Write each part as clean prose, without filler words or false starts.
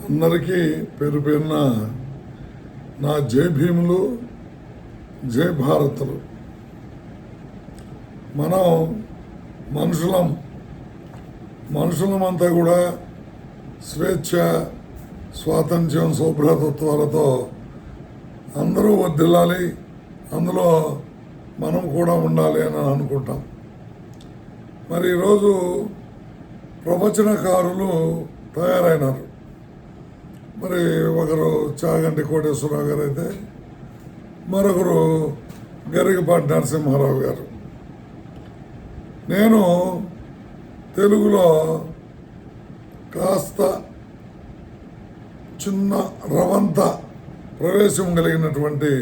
అందరికీ పేరు పేరున నా జై భీములు, జై భారతులు. మనం మనుషులమంతా కూడా స్వేచ్ఛ, స్వాతంత్ర్యం, సౌభ్రాతత్వాలతో అందరూ వర్ధిల్లాలి, అందులో మనం కూడా ఉండాలి అని అనుకుంటాం. మరి ఈరోజు ప్రవచనకారులు తయారైనారు. మరి ఒకరు చాగంటి కోటేశ్వరరావు గారు అయితే, మరొకరు గరికపాటి నరసింహారావు గారు. నేను తెలుగులో కాస్త చిన్న రవంత ప్రవేశం కలిగినటువంటి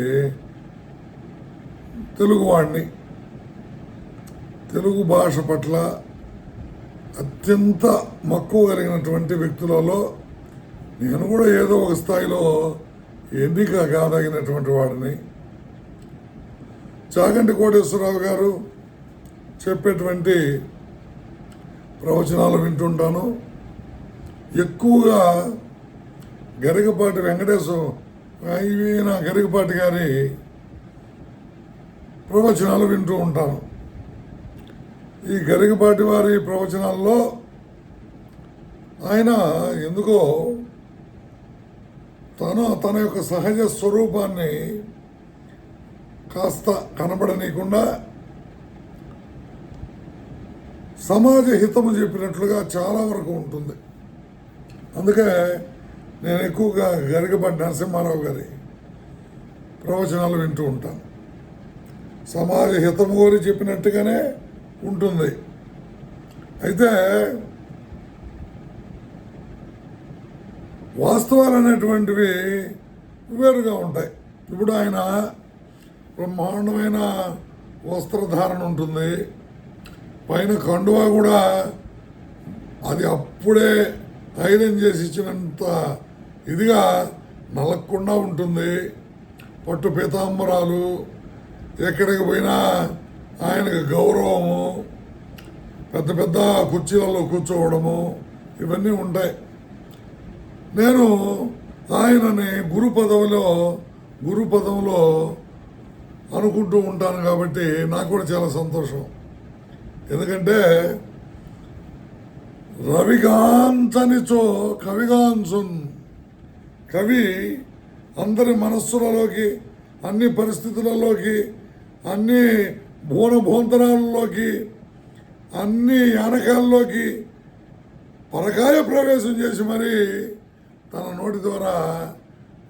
తెలుగువాడిని. తెలుగు భాష పట్ల అత్యంత మక్కువ కలిగినటువంటి వ్యక్తులలో నేను కూడా ఏదో ఒక స్థాయిలో ఎన్నిక కాదగినటువంటి వాడిని. చాగంటి కోటేశ్వరరావు గారు చెప్పేటువంటి ప్రవచనాలు వింటుంటాను. ఎక్కువగా గరికపాటి ఈయన గరికపాటి గారి ప్రవచనాలు వింటూ ఉంటాను. ఈ గరికపాటి వారి ప్రవచనాల్లో ఆయన ఎందుకో తన యొక్క సహజ స్వరూపాన్ని కాస్త కనబడనీయకుండా సమాజ హితము చెప్పినట్లుగా చాలా వరకు ఉంటుంది. అందుకే నేను ఎక్కువగా గరికపాటి నరసింహారావు గారి ప్రవచనాలు వింటూ ఉంటాను. సమాజ హితము కోరి చెప్పినట్టుగానే ఉంటుంది. అయితే వాస్తవాలు అనేటువంటివి వేరుగా ఉంటాయి. ఇప్పుడు ఆయన బ్రహ్మాండమైన వస్త్రధారణ ఉంటుంది, పైన కండువా కూడా అది అప్పుడే ఐరన్ చేసి ఇచ్చినంత ఇదిగా నలగకుండా ఉంటుంది, పట్టు పీతాంబరాలు, ఎక్కడికి పోయినా ఆయనకు గౌరవము, పెద్ద పెద్ద కుర్చీలలో కూర్చోవడము, ఇవన్నీ ఉంటాయి. నేను ఆయనని గురు పదంలో అనుకుంటూ ఉంటాను కాబట్టి నాకు కూడా చాలా సంతోషం. ఎందుకంటే రవిగాంచనిచో కవిగాంచున్, కవి అందరి మనస్సులలోకి, అన్ని పరిస్థితులలోకి, అన్ని భూతరాలలోకి, అన్ని యానకాల్లోకి పరకాయ ప్రవేశం చేసి మరి తన నోటి ద్వారా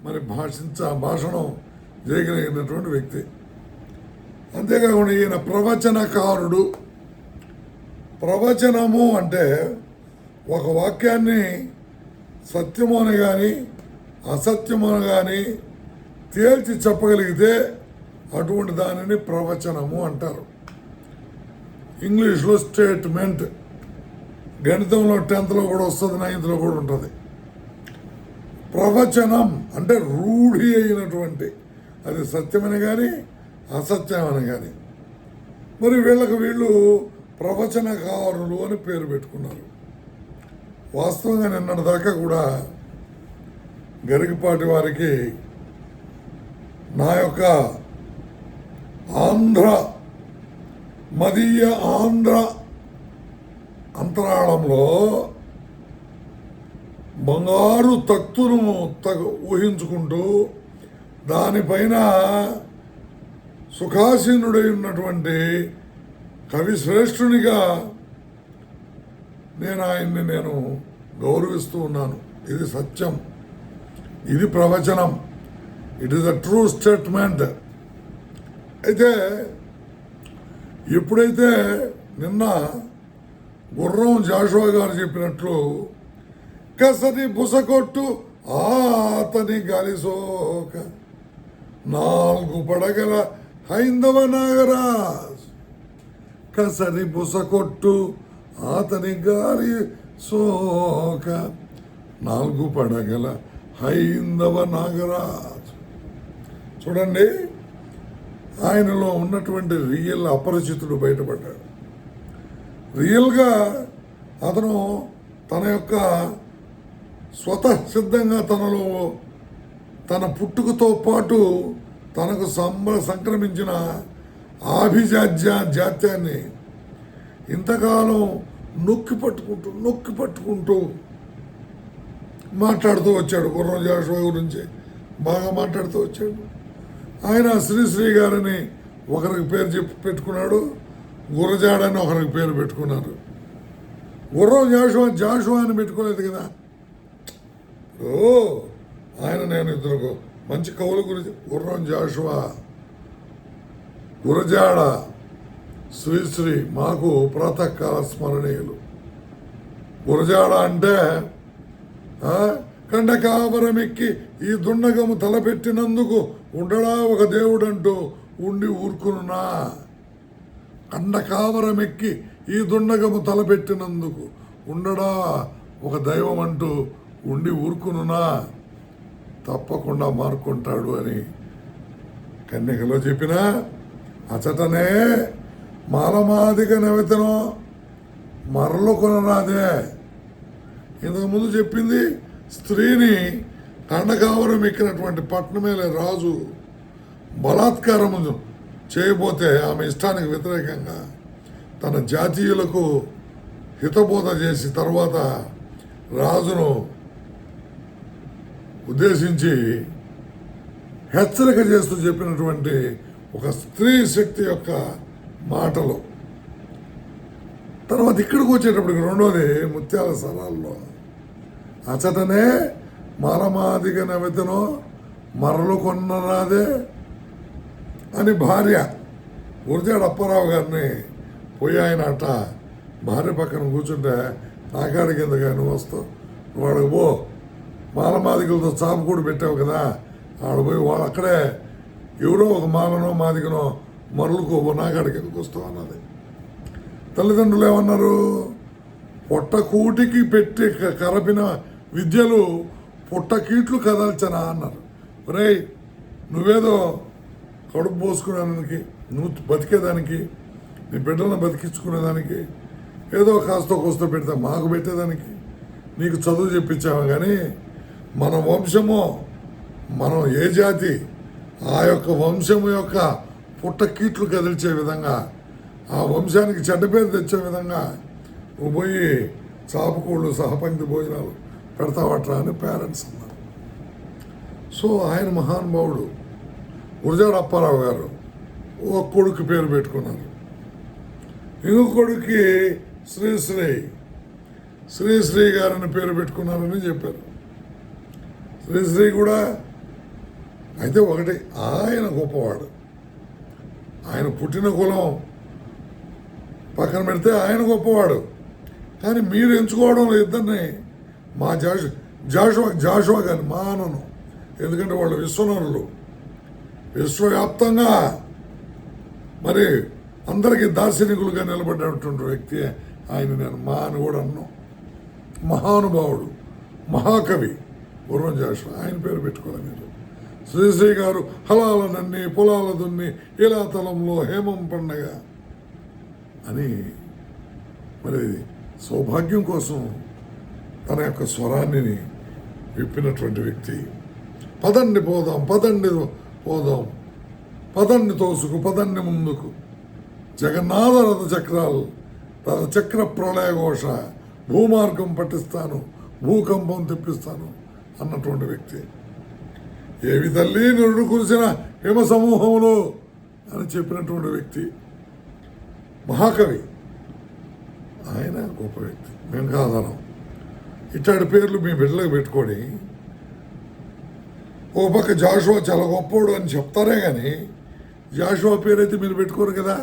మరి భాషణం చేయగలిగినటువంటి వ్యక్తి. అంతేకాకుండా ఈయన ప్రవచనకారుడు. ప్రవచనము అంటే ఒక వాక్యాన్ని సత్యము అని కానీ అసత్యము అని కానీ తేల్చి చెప్పగలిగితే అటువంటి దానిని ప్రవచనము అంటారు. ఇంగ్లీష్లో స్టేట్మెంట్, గణితంలో 10th కూడా వస్తుంది, 9th కూడా ఉంటుంది. ప్రవచనం అంటే రూఢి అయినటువంటి, అది సత్యమని కానీ అసత్యమని కానీ. మరి వీళ్ళు ప్రవచనకారులు అని పేరు పెట్టుకున్నారు. వాస్తవంగా నిన్నటి దాకా కూడా గరికపాటి వారికి నా యొక్క మదీయ ఆంధ్ర అంతరాళంలో బంగారు తక్తును ఊహించుకుంటూ దానిపైన సుఖాసీనుడై ఉన్నటువంటి కవి శ్రేష్ఠునిగా నేను గౌరవిస్తూ ఉన్నాను. ఇది సత్యం, ఇది ప్రవచనం, it is a true statement. అయితే ఎప్పుడైతే నిన్న గుర్రం జాషువా గారు చెప్పినట్లు కసరి బుసకొట్టు ఆతని గాలిసోక 4 పడగల హైందవ నాగరాజ్, కసరి బుసకొట్టు ఆతని గాలి సోక 4 పడగల హైందవ నాగరాజ్. చూడండి, ఆయనలో ఉన్నటువంటి రియల్ అపరిచితుడు బయటపడ్డాడు. రియల్గా అతను తన యొక్క స్వతసిద్ధంగా తనలో తన పుట్టుకతో పాటు తనకు సంక్రమించిన జాత్యాన్ని ఇంతకాలం నొక్కి పట్టుకుంటూ మాట్లాడుతూ వచ్చాడు. గుర్రం జాషువా గురించి బాగా మాట్లాడుతూ వచ్చాడు. ఆయన శ్రీశ్రీ గారిని ఒకరికి పేరు పెట్టుకున్నాడు, గురజాడని ఒకరికి పేరు పెట్టుకున్నారు. గుర్రం జాషువా అని పెట్టుకోలేదు కదా. ఆయన నేను ఇద్దరు మంచి కవుల గురించి గుర్రం జాషువా, గురజాడ, శ్రీశ్రీ మాకు ప్రాతకాల స్మరణీయులు. గురజాడ అంటే కండకావరమెక్కి ఈ దుండగము తలపెట్టినందుకు ఉండడా ఒక దేవుడంటూ ఉండి ఊరుకునున్నా. కండకావరమెక్కి ఈ దుండగము తలపెట్టినందుకు ఉండడా ఒక దైవం అంటూ ఉండి ఊరుకునున్నా తప్పకుండా మారుకుంటాడు అని కన్యకలో చెప్పిన అచటనే మాలమాదిక నవితనం మరలు కొనరాదే. ఇంతకుముందు చెప్పింది స్త్రీని కండకావరం ఎక్కినటువంటి పట్నమేలే రాజు బలాత్కారం చేయబోతే ఆమె ఇష్టానికి వ్యతిరేకంగా తన జాతీయులకు హితబోధ చేసి తర్వాత రాజును ఉద్దేశించి హెచ్చరిక చేస్తూ చెప్పినటువంటి ఒక స్త్రీ శక్తి యొక్క మాటలు. తర్వాత ఇక్కడికి వచ్చేటప్పటికి రెండోది ముత్యాల సరాల్లో అచటనే మాలమాదిక నవితనో మరలు కొన్నరాదే అని భార్య గురజాడ అప్పారావు గారిని పోయి ఆయన అట భార్య పక్కన కూర్చుంటే నాకాడికి ఎందుకు నువ్వు వస్తావు, నువ్వు అడుగు పో, మాలమాదికలతో చాపు కూడా పెట్టావు కదా, ఆడపోయి వాళ్ళు అక్కడే ఎవరో ఒక మాలనో మాదికనో మరలుకోబో, నాకాడికి ఎందుకు వస్తావు అన్నది. తల్లిదండ్రులు ఏమన్నారు, పొట్టకూటికి పెట్టి కరపిన విద్యలు పుట్టకీట్లు కదల్చనా అన్నారు. రే నువ్వేదో కడుపు పోసుకునేదానికి, నువ్వు బతికేదానికి, నీ బిడ్డలను బతికించుకునేదానికి ఏదో కాస్త కోస్తో పెడితే మాకు పెట్టేదానికి నీకు చదువు చెప్పించాము. కానీ మన వంశము, మనం ఏ జాతి, ఆ యొక్క వంశము యొక్క పుట్టకీట్లు కదిల్చే విధంగా, ఆ వంశానికి చెడ్డ పేరు తెచ్చే విధంగా నువ్వు పోయి చాపుకోళ్ళు సహపంక్తి భోజనాలు పెడతావట్రా అని పేరెంట్స్ అన్నారు. సో ఆయన మహానుభావుడు గురజాడ అప్పారావు గారు ఒక కొడుకు పేరు పెట్టుకున్నారు, ఇంకొక కొడుక్కి శ్రీశ్రీ గారిని పేరు పెట్టుకున్నారని చెప్పారు. శ్రీశ్రీ కూడా అయితే ఒకటి, ఆయన గొప్పవాడు. ఆయన పుట్టిన కులం పక్కన పెడితే ఆయన గొప్పవాడు. కానీ మీరు ఎంచుకోవడం ఇద్దరిని మా జాషువా గారిని మా అనను, ఎందుకంటే వాళ్ళు విశ్వనరులు, విశ్వవ్యాప్తంగా మరి అందరికీ దార్శనికులుగా నిలబడినటువంటి వ్యక్తి ఆయన. నేను మా అని కూడా అన్నాను. మహానుభావుడు, మహాకవి గుర్రం జాషువా, ఆయన పేరు పెట్టుకోవాలి మీరు. శ్రీశ్రీ గారు హలాల నన్ని పొలాల దున్ని ఇలా తలంలో హేమం పండగ అని మరి సౌభాగ్యం కోసం తన యొక్క స్వరాన్ని విప్పినటువంటి వ్యక్తి. పదండి పోదాం, పదండి తోసుకు, పదండి ముందుకు, జగన్నాథ రథ చక్రాలు రథ చక్ర ప్రళయఘోష, భూమార్గం పట్టిస్తాను, భూకంపం తెప్పిస్తాను అన్నటువంటి వ్యక్తి. ఏవి తల్లి నిరుడు కురిసిన హిమ సమూహములు అని చెప్పినటువంటి వ్యక్తి, మహాకవి. ఆయన గొప్ప వ్యక్తి, మేము కాదనం. ఇట్లాంటి పేర్లు మీ బిడ్డలకు పెట్టుకొని ఓ పక్క జాషువా చాలా గొప్పోడు అని చెప్తారే కానీ జాషువా పేరైతే మీరు పెట్టుకోరు కదా.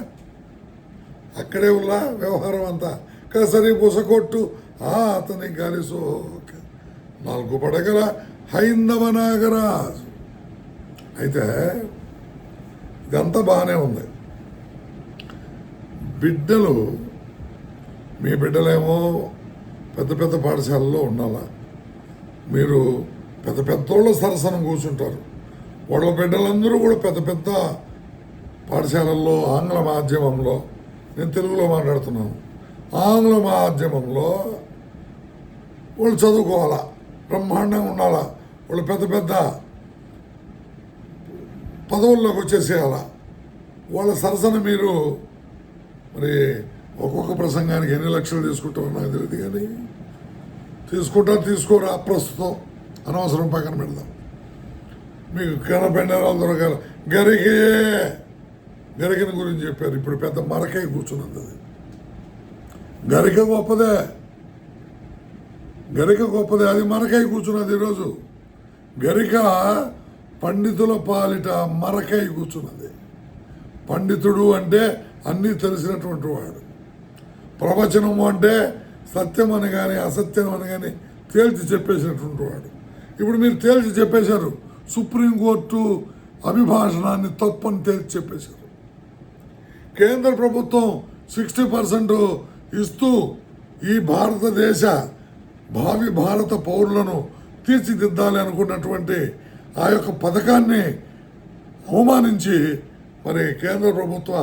అక్కడే ఉన్న వ్యవహారం అంతా కసరి పుసకొట్టు అతని గాలిసో 4 పడగల హైందవ నాగరాజు. అయితే ఇదంతా బాగానే ఉంది. బిడ్డలు, మీ బిడ్డలేమో పెద్ద పెద్ద పాఠశాలలో ఉండాలా, మీరు పెద్ద పెద్దోళ్ళ సరసనం కూర్చుంటారు. వాళ్ళ బిడ్డలందరూ కూడా పెద్ద పెద్ద పాఠశాలల్లో ఆంగ్ల మాధ్యమంలో, నేను తెలుగులో మాట్లాడుతున్నాను, ఆంగ్ల మాధ్యమంలో వాళ్ళు చదువుకోవాలా. బ్రహ్మాండంగా ఉండాలా, వాళ్ళు పెద్ద పెద్ద పదవుల్లోకి వచ్చేసేయాలా. వాళ్ళ సరసన మీరు మరి ఒక్కొక్క ప్రసంగానికి ఎన్ని లక్షలు తీసుకుంటారో నాకు తెలియదు, కానీ తీసుకోరా ప్రస్తుతం అనవసరం పక్కన పెడదాం. మీకు కనపెండరాలు దొరకాలి. గరికని గురించి చెప్పారు. ఇప్పుడు పెద్ద మరకై కూర్చున్నది. అది గరిక గొప్పదే, అది మరకై కూర్చున్నది. ఈరోజు గరిక పండితుల పాలిట మరకై కూర్చున్నది. పండితుడు అంటే అన్నీ తెలిసినటువంటి వాడు. ప్రవచనము అంటే సత్యం అని కానీ అసత్యం అని కానీ తేల్చి చెప్పేసినటువంటి వాడు. ఇప్పుడు మీరు తేల్చి చెప్పేశారు. సుప్రీంకోర్టు అభిభాషణాన్ని తప్పని తేల్చి చెప్పేశారు. కేంద్ర ప్రభుత్వం 60% ఇస్తూ ఈ భారతదేశ భావి భారత పౌరులను తీర్చిదిద్దాలి అనుకున్నటువంటి ఆ యొక్క పథకాన్ని అవమానించి మరి కేంద్ర ప్రభుత్వ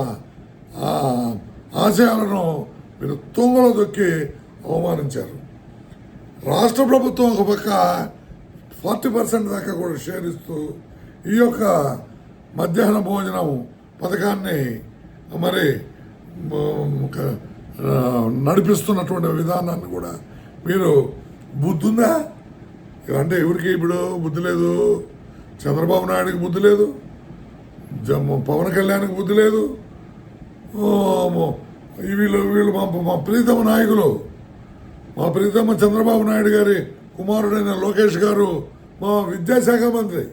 ఆశయాలను మీరు తుంగలో దొక్కి అవమానించారు. రాష్ట్ర ప్రభుత్వం ఒక పక్క 40% దాకా కూడా షేర్ ఇస్తూ ఈ యొక్క మధ్యాహ్న భోజనం పథకాన్ని మరి నడిపిస్తున్నటువంటి విధానాన్ని కూడా మీరు బుద్ధి ఉందా అంటే ఎవరికి ఇప్పుడు బుద్ధి లేదు. చంద్రబాబు నాయుడికి బుద్ధి లేదు, పవన్ కళ్యాణ్కి బుద్ధి లేదు, వీళ్ళు మా ప్రీతమ నాయకులు, మా ప్రీతమ చంద్రబాబు నాయుడు గారి కుమారుడైన లోకేష్ గారు మా విద్యాశాఖ మంత్రి,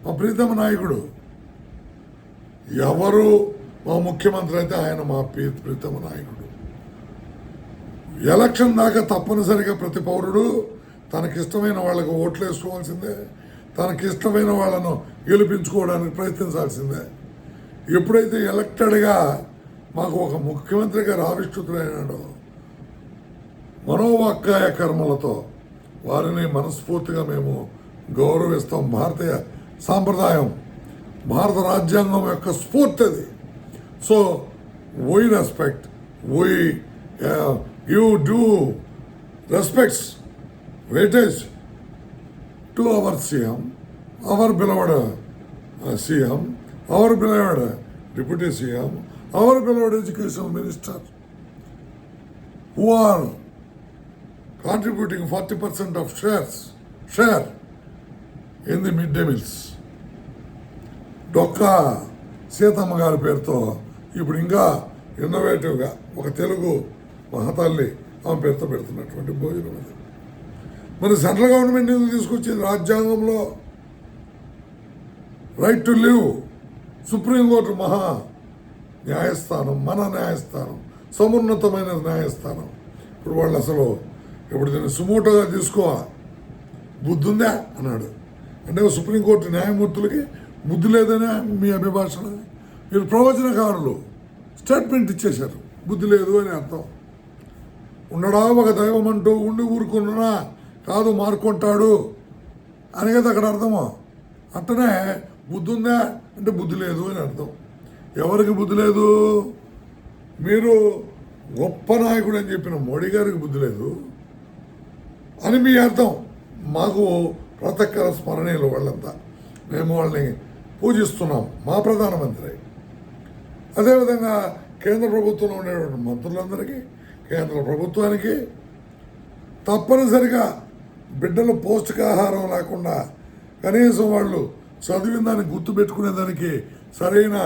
మా ప్రీతమ నాయకుడు. ఎవరు మా ముఖ్యమంత్రి అయితే ఆయన మా ప్రీతమ నాయకుడు. ఎలక్షన్ దాకా తప్పనిసరిగా ప్రతి పౌరుడు తనకిష్టమైన వాళ్ళకు ఓట్లు వేసుకోవాల్సిందే, తనకిష్టమైన వాళ్ళను గెలిపించుకోవడానికి ప్రయత్నించాల్సిందే. ఎప్పుడైతే ఎలక్టెడ్గా మాకు ఒక ముఖ్యమంత్రి గారు ఆవిష్కృతుడైనాడో మనోవాక్కాయ కర్మలతో వారిని మనస్ఫూర్తిగా మేము గౌరవిస్తాం. భారతీయ సాంప్రదాయం, భారత రాజ్యాంగం యొక్క స్ఫూర్తి అది. So we respect, you do respects weightage to our CM, our beloved CM, our beloved Deputy CM, our beloved Education Minister, who are contributing 40% of share in the midday meals. Dokka Seethamma గారి పేరుతో ఇప్పుడు ఇంకా ఇన్నోవేటివ్గా ఒక తెలుగు మహతల్లి ఆమె పేరుతో పెడుతున్నటువంటి భోజనం అది. మరి సెంట్రల్ గవర్నమెంట్ ఎందుకు తీసుకొచ్చింది? రాజ్యాంగంలో రైట్ టు లివ్, సుప్రీంకోర్టు మహా న్యాయస్థానం, మన న్యాయస్థానం, సమున్నతమైన న్యాయస్థానం. ఇప్పుడు వాళ్ళు అసలు ఇప్పుడు దీన్ని సుమోటోగా తీసుకోవాలి, బుద్ధి ఉందా అన్నాడు. అంటే సుప్రీంకోర్టు న్యాయమూర్తులకి బుద్ధి లేదనే మీ అభిభాషణ. మీరు ప్రవచనకారులు స్టేట్మెంట్ ఇచ్చేశారు, బుద్ధి లేదు అని అర్థం. ఉండడా ఒక దైవం అంటూ ఉండి ఊరుకున్నా కాదు మార్కొంటాడు అని కదా అక్కడ అర్థమో. అట్టనే బుద్ధి ఉందా అంటే బుద్ధి లేదు అని అర్థం. ఎవరికి బుద్ధి లేదు? మీరు గొప్ప నాయకుడు అని చెప్పిన మోడీ గారికి బుద్ధి లేదు అని మీ అర్థం. మాకు ప్రతక్కర స్మరణీయులు వాళ్ళంతా, మేము వాళ్ళని పూజిస్తున్నాం, మా ప్రధానమంత్రి. అదేవిధంగా కేంద్ర ప్రభుత్వంలో ఉండేటువంటి మంత్రులందరికీ, కేంద్ర ప్రభుత్వానికి తప్పనిసరిగా బిడ్డలు పౌష్టికాహారం లేకుండా కనీసం వాళ్ళు చదివిన దాన్ని గుర్తుపెట్టుకునేదానికి సరైన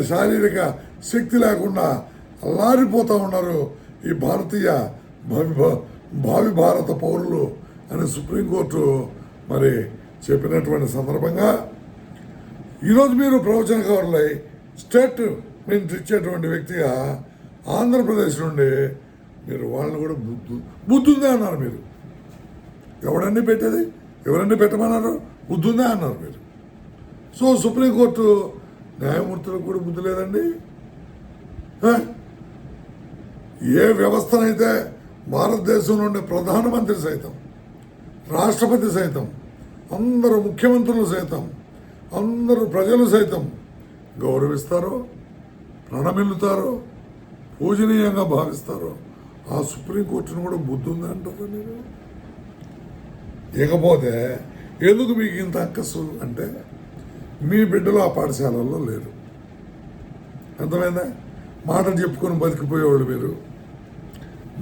శారీరక శక్తి లేకుండా అల్లారిపోతూ ఉన్నారు ఈ భారతీయ భావి భారత పౌరులు అని సుప్రీంకోర్టు మరి చెప్పినటువంటి సందర్భంగా ఈరోజు మీరు ప్రవచనకారులై స్టేట్మెంట్ ఇచ్చేటువంటి వ్యక్తిగా ఆంధ్రప్రదేశ్ నుండి మీరు వాళ్ళని కూడా బుద్ధి ఉందా అన్నారు. మీరు ఎవరన్నీ పెట్టేది, ఎవరన్నీ పెట్టమన్నారు? బుద్ధి ఉందా అన్నారు మీరు. సో సుప్రీంకోర్టు న్యాయమూర్తులకు కూడా బుద్ధి లేదండి. ఏ వ్యవస్థనైతే భారతదేశంలో ఉండే ప్రధానమంత్రి సైతం, రాష్ట్రపతి సైతం, అందరూ ముఖ్యమంత్రులు సైతం, అందరూ ప్రజలు సైతం గౌరవిస్తారో, ప్రణమిల్లుతారో, పూజనీయంగా భావిస్తారో ఆ సుప్రీంకోర్టును కూడా బుద్ధి ఉందా అంటారా మీరు? ఇకపోతే ఎందుకు మీకు ఇంత అక్కసు అంటే మీ బిడ్డలు ఆ పాఠశాలల్లో లేరు. అర్థమైందా? మాటలు చెప్పుకొని బతికిపోయేవాళ్ళు మీరు,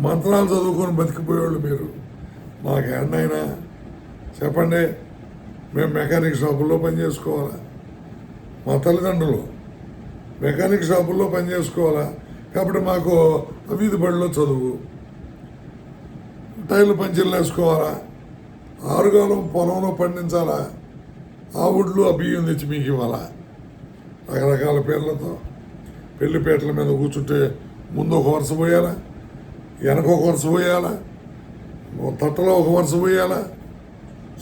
మంత్రాలు చదువుకొని బతికిపోయేవాళ్ళు మీరు. మాకేడైనా చెప్పండి, మేము మెకానిక్ షాపుల్లో పని చేసుకోవాలా? మా తల్లిదండ్రులు మెకానిక్ షాపుల్లో పని చేసుకోవాలా? కాబట్టి మాకు వీధి బడిలో చదువు, టైర్లు పంచర్లు వేసుకోవాలా? ఆరుగాలం పొలంలో పండించాలా? ఆ ఒడ్లు ఆ బియ్యం తెచ్చి మీకు ఇవ్వాలా? రకరకాల పేర్లతో పెళ్లిపేటల మీద కూర్చుంటే ముందు ఒక వరుస పోయాలా, వెనక ఒక వరుస పోయాలా, తట్టలో ఒక వరుస పోయాలా?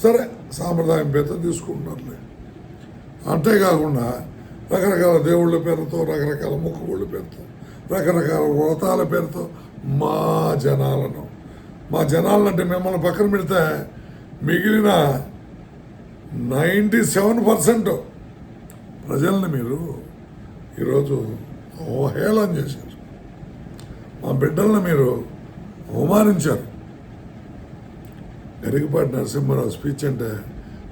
సరే, సాంప్రదాయం పేరుతో తీసుకుంటున్నారులే. అంతేకాకుండా రకరకాల దేవుళ్ళ పేరుతో, రకరకాల మొక్కుబళ్ళ పేరుతో, రకరకాల వ్రతాల పేరుతో మా జనాలంటే మిమ్మల్ని పక్కన పెడితే మిగిలిన 97% ప్రజల్ని మీరు ఈరోజు అవహేళన చేశారు. మా బిడ్డల్ని మీరు అవమానించారు. గరికపాటి నరసింహారావు స్పీచ్ అంటే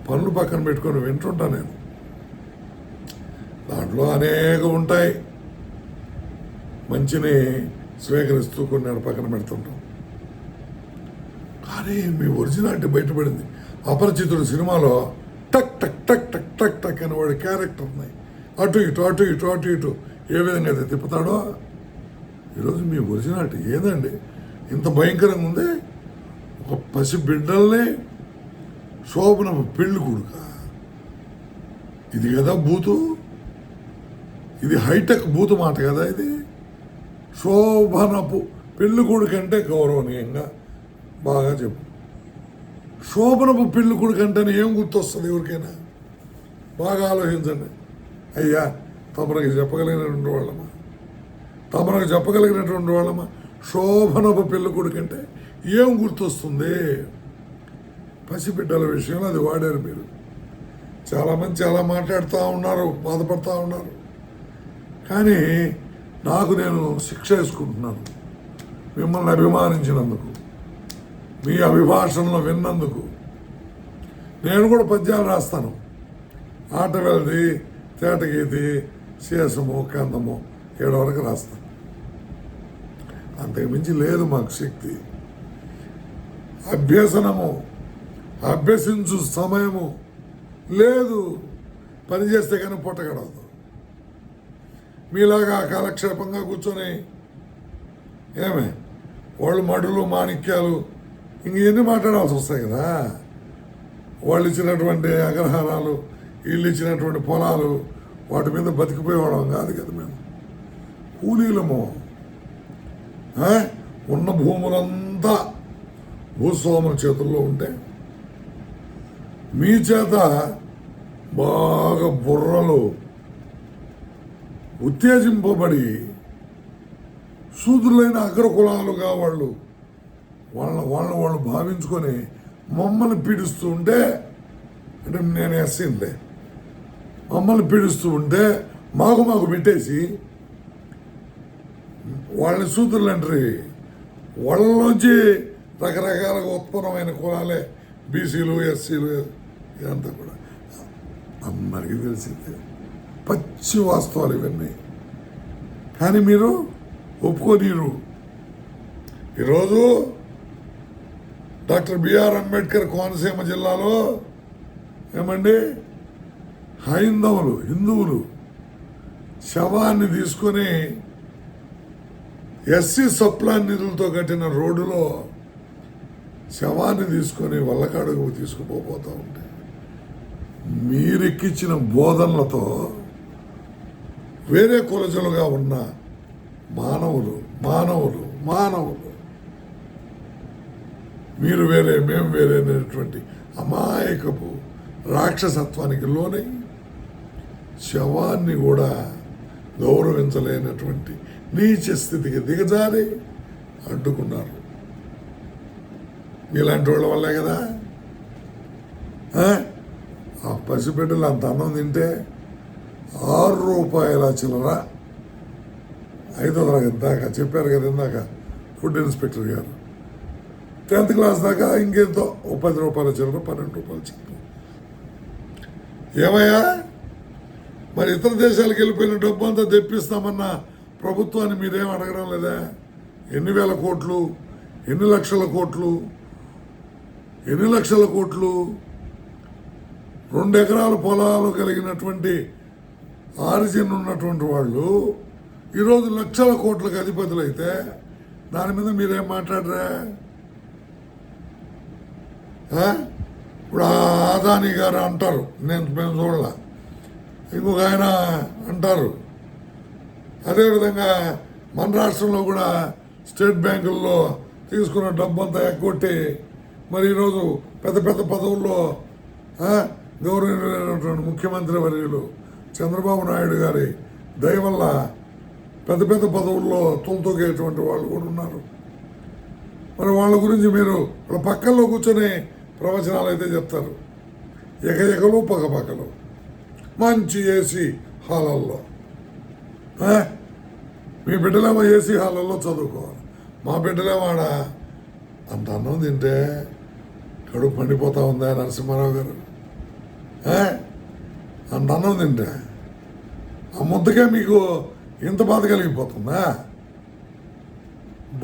పనులు పక్కన పెట్టుకొని వింటుంటా నేను. దాంట్లో అనేక ఉంటాయి, మంచిని స్వీకరిస్తూ కొన్ని పక్కన పెడుతుంటాం. కానీ మీ ఒరిజినాలిటీ బయటపడింది. అపరిచితుడు సినిమాలో టక్ టక్ టక్ టక్ టక్ టక్ అని వాడి క్యారెక్టర్ని అటు ఇటు అటు ఇటు అటు ఇటు ఏ విధంగా అయితే తిప్పుతాడో, ఈరోజు మీ ఒరిజినాలిటీ ఏదండి? ఇంత భయంకరంగా ఉంది. ఒక పసి బిడ్డల్ని శోభన పెళ్లి కొడుక, ఇది కదా బూతు, ఇది హైటెక్ బూతు మాట కదా ఇది. శోభనపు పెళ్లి కొడుకు అంటే గౌరవనీయంగా బాగా చెప్పు. శోభనపు పెళ్లి కొడుకు అంటేనే ఏం గుర్తొస్తుంది ఎవరికైనా? బాగా ఆలోచించండి అయ్యా. తమరికి చెప్పగలిగినటువంటి వాళ్ళమా శోభనపు పెళ్లి కొడుకు అంటే ఏం గుర్తొస్తుంది? పసిబిడ్డల విషయంలో అది వాడారు మీరు. చాలామంది చాలా మాట్లాడుతూ ఉన్నారు, బాధపడుతూ ఉన్నారు. కానీ నాకు నేను శిక్ష వేసుకుంటున్నాను మిమ్మల్ని అభిమానించినందుకు, మీ అభిభాషణలో విన్నందుకు. నేను కూడా పద్యాలు రాస్తాను. ఆట వెళ్ది, తేటగీతి, శేషము, కందము 7 వరకు రాస్తాను. అంతకుమించి లేదు మాకు శక్తి. అభ్యసించు సమయము లేదు. పని చేస్తే కానీ పొట్ట గడవదు. మీలాగా కాలక్షేపంగా కూర్చొని ఏమే వాళ్ళు మడులు, మాణిక్యాలు ఇంకెన్ని మాట్లాడాల్సి వస్తాయి కదా. వాళ్ళు ఇచ్చినటువంటి అగ్రహారాలు, వీళ్ళు ఇచ్చినటువంటి పొలాలు, వాటి మీద బతికిపోయేవాళ్ళం కాదు కదా మేము. కూలీలము. ఉన్న భూములంతా భూస్వాముల చేతుల్లో ఉంటే మీ చేత బాగా బుర్రలు ఉత్తేజింపబడి శూద్రులైన అగ్రకులాలుగా వాళ్ళు భావించుకొని మమ్మల్ని పీడిస్తూ ఉంటే, అంటే నేను ఎస్సీలే, మమ్మల్ని పీడిస్తూ ఉంటే మాకు పెట్టేసి వాళ్ళని శూద్రులు అంటారు. వాళ్ళలోంచి రకరకాలుగా ఉత్పన్నమైన కులాలే బీసీలు, ఎస్సీలు, ఇదంతా కూడా అందరికీ తెలిసిందే. పచ్చి వాస్తవాలు ఇవన్నీ. కానీ మీరు ఒప్పుకోనీరు. ఈరోజు డాక్టర్ బిఆర్ అంబేద్కర్ కోనసీమ జిల్లాలో ఏమండి హిందువులు శవాన్ని తీసుకొని ఎస్సీ సప్లాన్ నిధులతో కట్టిన రోడ్డులో శవాన్ని తీసుకొని వల్లకాడుకు తీసుకుపోతూ ఉంటే మీరెక్కించిన బోధనలతో వేరే కులజలుగా ఉన్న మానవులు మీరు వేరే, మేము వేరే అనేటువంటి అమాయకపు రాక్షసత్వానికి లోనై శవాన్ని కూడా గౌరవించలేనటువంటి నీచ స్థితికి దిగజారి అడ్డుకున్నారు. మీలాంటి వాళ్ళ వల్లే కదా. ఆ పసిబిడ్డలు అంత అన్నం తింటే 6 రూపాయల చిల్లర 5వ తరగతి దాకా చెప్పారు కదా ఇందాక ఫుడ్ ఇన్స్పెక్టర్ గారు. 10th క్లాస్ దాకా ఇంకేంతో ఓ 10 రూపాయల చిల్లర 12 రూపాయల చిల్లర. ఏమయ్యా మరి ఇతర దేశాలకు వెళ్ళిపోయిన డబ్బు అంతా తెప్పిస్తామన్న ప్రభుత్వాన్ని మీరేం అడగడం లేదా? ఎన్ని వేల కోట్లు, ఎన్ని లక్షల కోట్లు, 2 ఎకరాల పొలాలు కలిగినటువంటి ఆరిజిన్ ఉన్నటువంటి వాళ్ళు ఈరోజు లక్షల కోట్లకు అధిపతులు అయితే దాని మీద మీరేం మాట్లాడరా? ఇప్పుడు ఆదాని గారు అంటారు, మేము చూడలే, ఇంకొక ఆయన అంటారు. అదేవిధంగా మన రాష్ట్రంలో కూడా స్టేట్ బ్యాంకుల్లో తీసుకున్న డబ్బంతా ఎగ్గొట్టి మరి ఈరోజు పెద్ద పెద్ద పదవుల్లో గౌరవనీయులైనటువంటి ముఖ్యమంత్రి వర్యులు చంద్రబాబు నాయుడు గారి దయ వల్ల పెద్ద పెద్ద పదవుల్లో తొలతొగేటువంటి వాళ్ళు కూడా ఉన్నారు. మరి వాళ్ళ గురించి మీరు వాళ్ళ పక్కల్లో కూర్చొని ప్రవచనాలు అయితే చెప్తారు. ఎకలు పక్కలు మంచి ఏసీ హాలల్లో. మీ బిడ్డలేమో ఏసీ హాలల్లో చదువుకోవాలి, మా బిడ్డలేమో ఆడ అంత అన్నం తింటే కడుపు పండిపోతా ఉందా నరసింహారావు గారు? అంత అన్నం తింటే ఆ ముద్దకే మీకు ఇంత బాధ కలిగిపోతుందా?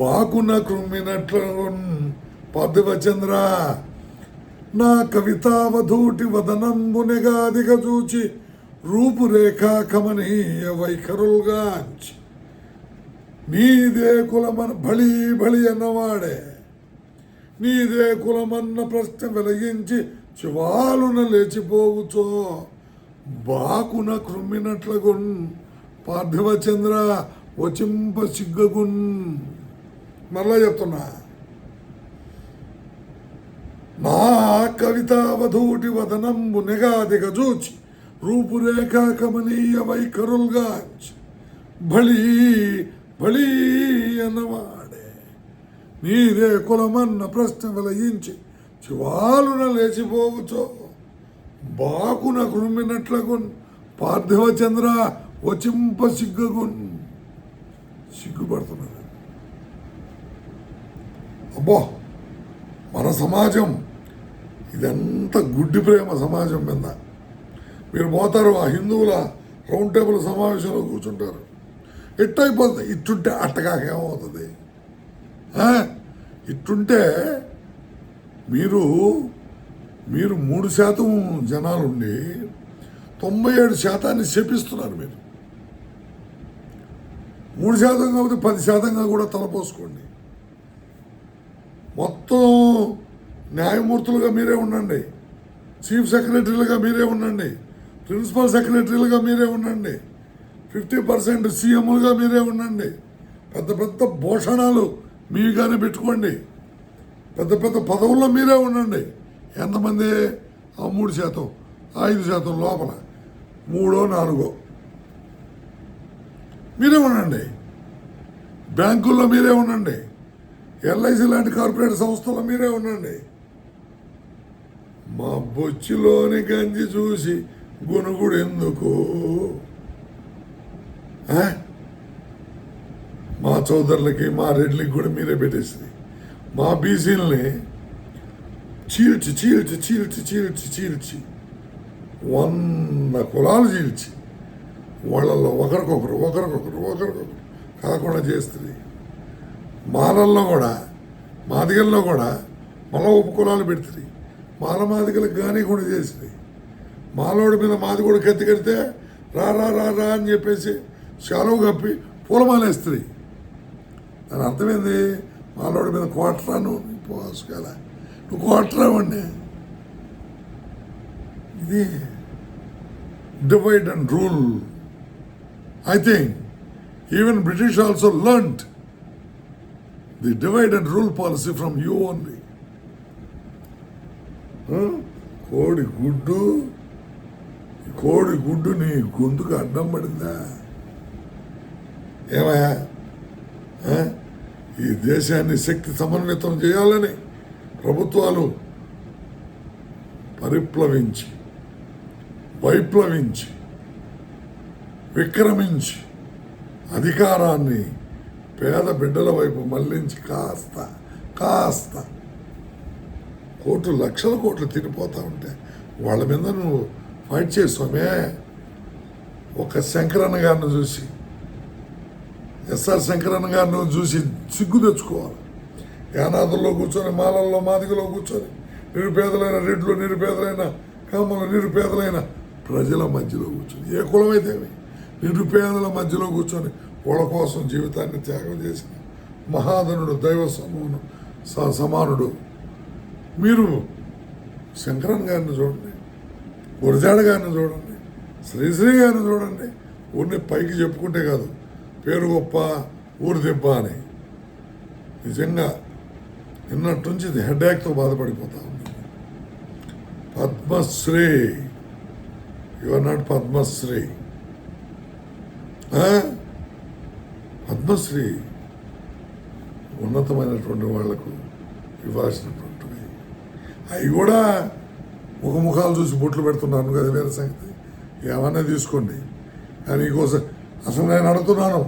బాకున్న కృమ్మినట్లు పార్థివచంద్ర నా కవితావధూటి వదనంబునెగాదిగ చూచి రూపురేఖా కమనీయ వైఖరుల్గాంచి నీదే కులమన బళీ బళి అన్నవాడే నీదే కులమన్న ప్రశ్న వెలిగించి చివాలున లేచిపోవుచో బాకున కృమ్మినట్లగున్ పార్థివచంద్ర వచింప సిగ్గగున్. మరలా చెప్తున్నా, నా కవితావధూటి వదనంబు నెగాదిగ చూచి రూపురేఖా కమనీయ వైఖరుల్గాంచి బళీ బళీ అన్నవాడే నీదే కులమన్న ప్రశ్న వెలయించి చివాలున లేచిపోవచ్చో బాకున కృమ్మినట్లగున్ పార్థివచంద్ర వచింప సిగ్గగున్. సిగ్గుపడుతున్నది. అబ్బో మన సమాజం ఇదంతా గుడ్డి ప్రేమ సమాజం మీద. మీరు పోతారు ఆ హిందువుల రౌండ్ టేబుల్ సమావేశంలో కూర్చుంటారు, ఎట్టయిపోతుంది. ఇట్టుంటే అట్టకాక ఏమవుతుంది? ఇట్టుంటే మీరు 3% జనాలుండి 97% శపిస్తున్నారు. మీరు 3% కాబట్టి 10%గా కూడా తలపోసుకోండి. మొత్తం న్యాయమూర్తులుగా మీరే ఉండండి, చీఫ్ సెక్రటరీలుగా మీరే ఉండండి, ప్రిన్సిపల్ సెక్రటరీలుగా మీరే ఉండండి, 50% సీఎంలుగా మీరే ఉండండి, పెద్ద పెద్ద భూషణాలు మీగానే పెట్టుకోండి, పెద్ద పెద్ద పదవుల్లో మీరే ఉండండి. ఎంతమంది? ఆ 3%, 5% లోపల 3, 4 మీరే ఉండండి. బ్యాంకుల్లో మీరే ఉండండి, ఎల్ఐసి లాంటి కార్పొరేట్ సంస్థల్లో మీరే ఉండండి. మా బొచ్చిలోని గంజి చూసి గునుగుడు ఎందుకు? మా చౌదరులకి మా రెడ్లకి కూడా మీరే పెట్టేసింది. మా బీసీలని చీల్చి చీల్చి చీల్చి చీల్చి చీల్చి 100 కులాలు చీల్చి వాళ్ళల్లో ఒకరికొకరు కాకుండా చేస్తుంది. మాలల్లో కూడా మాదిగల్లో కూడా మళ్ళా ఉపకులాలు పెడుతుంది. మాదిగలకు కానీ కూడా చేసింది. మాలోడి మీద మాది కూడా కత్తి కడితే రా రా రా రా అని చెప్పేసి శాలువ కప్పి పూలమాలేస్తుంది. దాని అర్థమైంది, మాలోడి మీద కోటరా నువ్వు పోసుకోలే, నువ్వు కోటరావండి. ఇది divide and rule. I think even British also learned the divide and rule policy from you only. కోడి గుడ్డు నీ గొంతుకు అడ్డం పడిందా? ఏమయ్యా, ఈ దేశాన్ని శక్తి సమన్వితం చేయాలని ప్రభుత్వాలు పరిప్లవించి వైప్లవించి విక్రమించి అధికారాన్ని పేద బిడ్డల వైపు మళ్లించి కాస్త కోట్లు లక్షల కోట్లు తినిపోతా ఉంటే వాళ్ళ మీద నువ్వు ఫైట్ చేసామే. ఒక శంకరన్న గారిని చూసి, ఎస్ఆర్ శంకరన్న గారిని చూసి సిగ్గు తెచ్చుకోవాలి. యానాదుల్లో కూర్చొని, మాలల్లో మాదిగలో కూర్చొని, నిరుపేదలైన రెడ్లు, నిరుపేదలైన కామలు, నిరుపేదలైన ప్రజల మధ్యలో కూర్చొని, ఏ కులమైతేవి నిరుపేదల మధ్యలో కూర్చొని వాళ్ళ కోసం జీవితాన్ని త్యాగం చేసిన మహాధనుడు, దైవ సమానుడు. మీరు శంకరన్ గారిని చూడండి, గురజాడ గారిని చూడండి, శ్రీశ్రీ గారిని చూడండి. ఊరిని పైకి చెప్పుకుంటే కాదు, పేరు గొప్ప ఊరు దెబ్బ అని. నిజంగా నిన్నటి నుంచి హెడ్ఏక్తో బాధపడిపోతా ఉంది. Padmashri, you are not Padmashri. Padmashri ఉన్నతమైనటువంటి వాళ్లకు ఇవ్వాల్సినటువంటివి. అవి కూడా ముఖాలు చూసి బొట్లు పెడుతున్నాను కదా, వేరే సంగతి. ఏమన్నా తీసుకోండి. కానీ ఇంకోసం అసలు నేను అడుగుతున్నాను,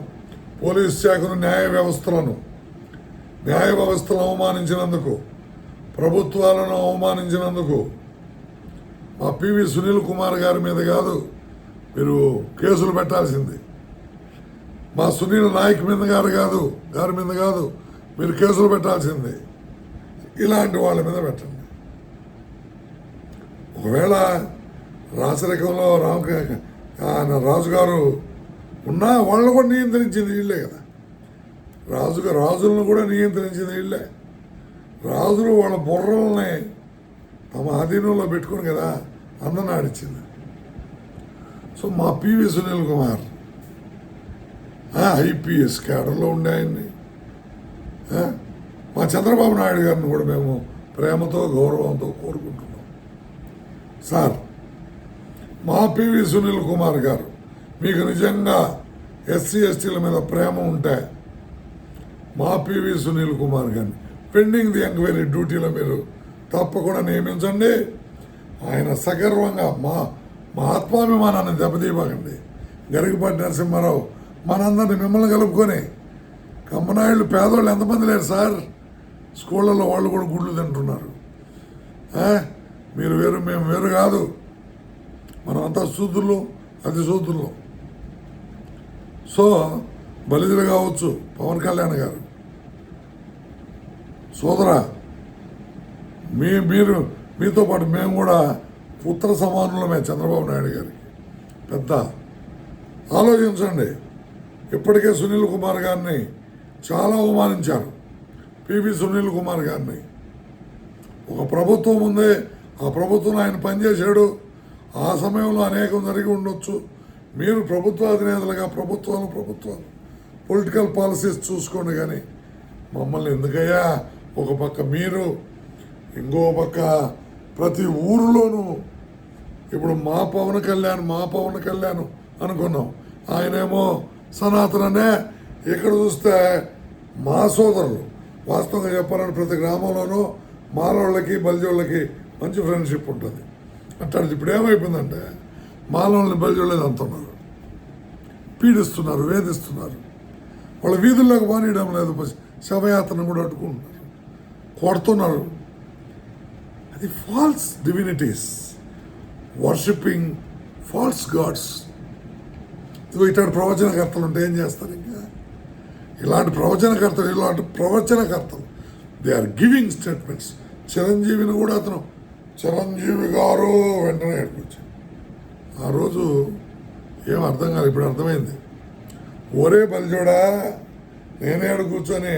పోలీస్ శాఖను, న్యాయ వ్యవస్థలను అవమానించినందుకు, ప్రభుత్వాలను అవమానించినందుకు మా పివి సునీల్ కుమార్ గారి మీద కాదు మీరు కేసులు పెట్టాల్సింది. మా సునీల్ నాయక్ మీద గారి మీద కాదు మీరు కేసులు పెట్టాల్సింది. ఇలాంటి వాళ్ళ మీద పెట్టండి. ఒకవేళ రాచరికంలో రాజుగారు ఉన్నా వాళ్ళని కూడా నియంత్రించింది వీళ్ళే కదా. రాజులను కూడా నియంత్రించింది వీళ్ళే. రాజులు వాళ్ళ బుర్రల్ని తమ ఆధీనంలో పెట్టుకుని కదా అందరిని ఆడిచ్చింది. సో మా పివి సునీల్ కుమార్ ఐపీఎస్ క్యాడర్లో ఉండే ఆయన్ని, మా చంద్రబాబు నాయుడు గారిని కూడా మేము ప్రేమతో, గౌరవంతో కోరుకుంటున్నాం. సార్, మా పివి సునీల్ కుమార్ గారు, మీకు నిజంగా ఎస్సీ ఎస్టీల మీద ప్రేమ ఉంటే మా పివి సునీల్ కుమార్ గారిని పెండింగ్ ది ఎంక్వైరీ డ్యూటీలో మీరు తప్పకుండా నియమించండి. ఆయన సగర్వంగా మా ఆత్మాభిమానాన్ని దెబ్బతీయబాకండి. గరికపాటి నరసింహారావు మనందరినీ మిమ్మల్ని కలుపుకొని, కమ్మనాయుళ్ళు పేదోళ్ళు ఎంతమంది లేరు సార్, స్కూళ్ళల్లో వాళ్ళు కూడా గుడ్లు తింటున్నారు. మీరు వేరు, మేము వేరు కాదు. మనం అంతా శూద్రులు, అతి శూద్రులు. సో బలిజలు కావచ్చు, పవన్ కళ్యాణ్ గారు సోదరా, మీరు మీతో పాటు మేము కూడా పుత్ర సమానులమే చంద్రబాబు నాయుడు గారికి. పెద్ద ఆలోచించండి. ఇప్పటికే సునీల్ కుమార్ గారిని చాలా అవమానించారు. పివి సునీల్ కుమార్ గారిని ఒక ప్రభుత్వం ఉందే, ఆ ప్రభుత్వం ఆయన పనిచేశాడు. ఆ సమయంలో అనేకం జరిగి ఉండొచ్చు. మీరు ప్రభుత్వ అధినేతలుగా ప్రభుత్వాలు పొలిటికల్ పాలసీస్ చూసుకోండి. కానీ మమ్మల్ని ఎందుకయ్యా, ఒక పక్క మీరు, ఇంకో పక్క ప్రతి ఊరిలోనూ ఇప్పుడు మా పవన్ కళ్యాణ్ అనుకున్నాం. ఆయనేమో సనాతననే. ఇక్కడ చూస్తే మా సోదరులు, వాస్తవంగా చెప్పాలని ప్రతి గ్రామంలోనూ మాలోళ్ళకి బలిజోళ్ళకి మంచి ఫ్రెండ్షిప్ ఉంటుంది. అట్లాంటిది ఇప్పుడు ఏమైపోయిందంటే మాలోళ్ళని బలిజోళ్ళని అంటున్నారు, పీడిస్తున్నారు, వేధిస్తున్నారు. వాళ్ళ వీధుల్లోకి బానియడం లేదు, శవయాత్రను కూడా అడ్డుకుంటున్నారు, కొడుతున్నారు. అది ఫాల్స్ డివినిటీస్, వర్షిపింగ్ ఫాల్స్ గాడ్స్. ఇదిగో ఇట్లాంటి ప్రవచనకర్తలు ఉంటే ఏం చేస్తారు? ఇంకా ఇలాంటి ప్రవచనకర్తలు దే ఆర్ గివింగ్ స్టేట్మెంట్స్. చిరంజీవిని కూడా అతను, చిరంజీవి గారు వెంటనే ఏడుకొచ్చాడు. ఆ రోజు ఏం అర్థం కాదు, ఇప్పుడు అర్థమైంది. ఒరే బలిజోడా, నేనేడు కూర్చొని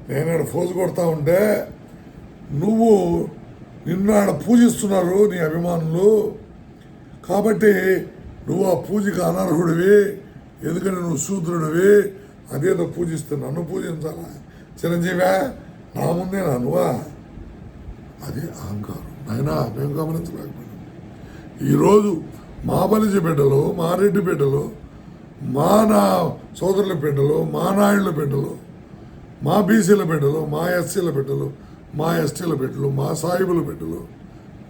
నేనేడు ఫోజు కొడతా ఉంటే నిన్ను ఆడ పూజిస్తున్నారు నీ అభిమానులు, కాబట్టి నువ్వు ఆ పూజకి అనర్హుడివి, ఎందుకంటే నువ్వు శూద్రుడివి. అదేదో పూజిస్తే నన్ను పూజించాలా? చిరంజీవా, నా ముందే నువ్వా? అదే అహంకారం. అయినా మేము గమనించలేకపోయినాం. ఈరోజు మా బలిజ బిడ్డలు, మా రెడ్డి బిడ్డలు, మా సోదరుల బిడ్డలు, మా నాయుళ్ళ బిడ్డలు, మా బీసీల బిడ్డలు, మా ఎస్సీల బిడ్డలు, మా ఎస్టీల బిడ్డలు, మా సాయిబుల బిడ్డలు,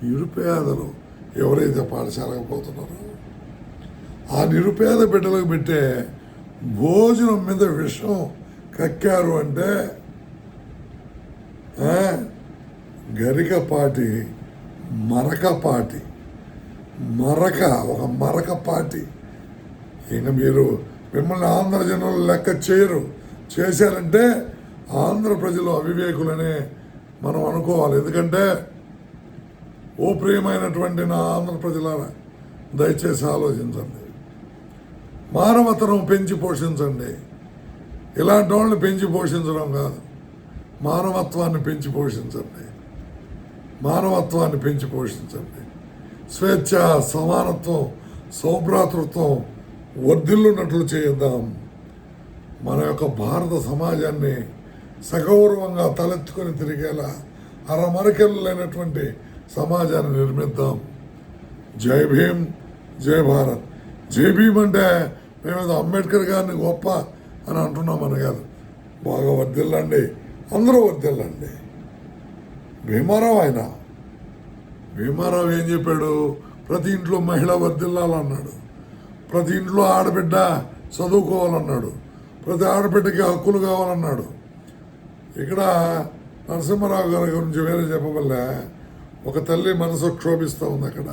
నిరుపేదలు ఎవరైతే పాఠశాలకు పోతున్నారో ఆ నిరుపేద బిడ్డలకు పెట్టే భోజనం మీద విషం కక్కారు అంటే గరికపాటి మరకపాటి ఒక మరకపాటి. ఇంక మిమ్మల్ని ఆంధ్ర జనులు లెక్క చేయరు. చేశారంటే ఆంధ్ర ప్రజలు అవివేకులనే మనం అనుకోవాలి. ఎందుకంటే ఓ ప్రియమైనటువంటి నా ఆంధ్ర ప్రజలారా, దయచేసి ఆలోచించండి. మానవతను పెంచి పోషించండి. ఇలాంటి వాళ్ళని పెంచి పోషించడం కాదు, మానవత్వాన్ని పెంచి పోషించండి. మానవత్వాన్ని పెంచి పోషించండి. స్వేచ్ఛ, సమానత్వం, సౌభ్రాతృత్వం వర్ధిల్లున్నట్లు చేద్దాం. మన యొక్క భారత సమాజాన్ని సగౌరవంగా తలెత్తుకొని తిరిగేలా అరమరికెళ్ళు లేనటువంటి సమాజాన్ని నిర్మిద్దాం. జై భీమ్, జై భారత్. జై భీమ్ అంటే మేమేదో అంబేద్కర్ గారిని గొప్ప అని అంటున్నామని కాదు. బాగా వర్ధిల్లండి, అందరూ వర్ధిల్లండి. భీమారావు ఏం చెప్పాడు? ప్రతి ఇంట్లో మహిళ వర్ధిల్లాలన్నాడు, ప్రతి ఇంట్లో ఆడబిడ్డ చదువుకోవాలన్నాడు, ప్రతి ఆడబిడ్డకి హక్కులు కావాలన్నాడు. ఇక్కడ నరసింహారావు గారి గురించి వేరే చెప్పవల్లే, ఒక తల్లి మనసు క్షోభిస్తూ ఉంది అక్కడ,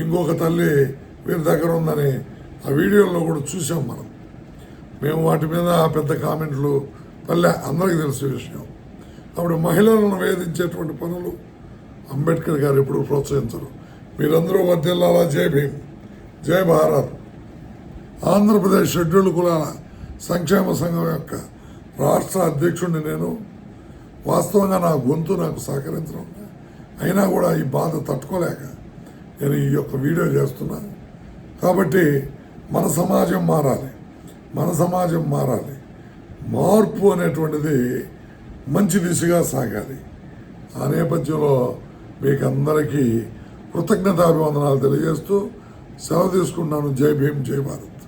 ఇంకొక తల్లి వీరి దగ్గర ఉందని ఆ వీడియోలో కూడా చూసాం మనం. మేము వాటి మీద పెద్ద కామెంట్లు అందరికీ తెలిసే విషయం. అప్పుడు మహిళలను వేధించేటువంటి పనులు అంబేద్కర్ గారు ఎప్పుడు ప్రోత్సహించరు. మీరందరూ వర్ధిల్లాలా. జై భీమ్, జై భారత్. ఆంధ్రప్రదేశ్ షెడ్యూల్డ్ కులాల సంక్షేమ సంఘం యొక్క రాష్ట్ర అధ్యక్షుడిని నేను. వాస్తవంగా నా గొంతు నాకు సహకరించడం, అయినా కూడా ఈ బాధ తట్టుకోలేక నేను ఈ యొక్క వీడియో చేస్తున్నా. కాబట్టి మన సమాజం మారాలి. మార్పు అనేటువంటిది మంచి దిశగా సాగాలి. ఆ నేపథ్యంలో మీకు అందరికీ కృతజ్ఞతాభివందనాలు తెలియజేస్తూ సెలవు తీసుకుంటున్నాను. జై భీమ్, జై భారత్.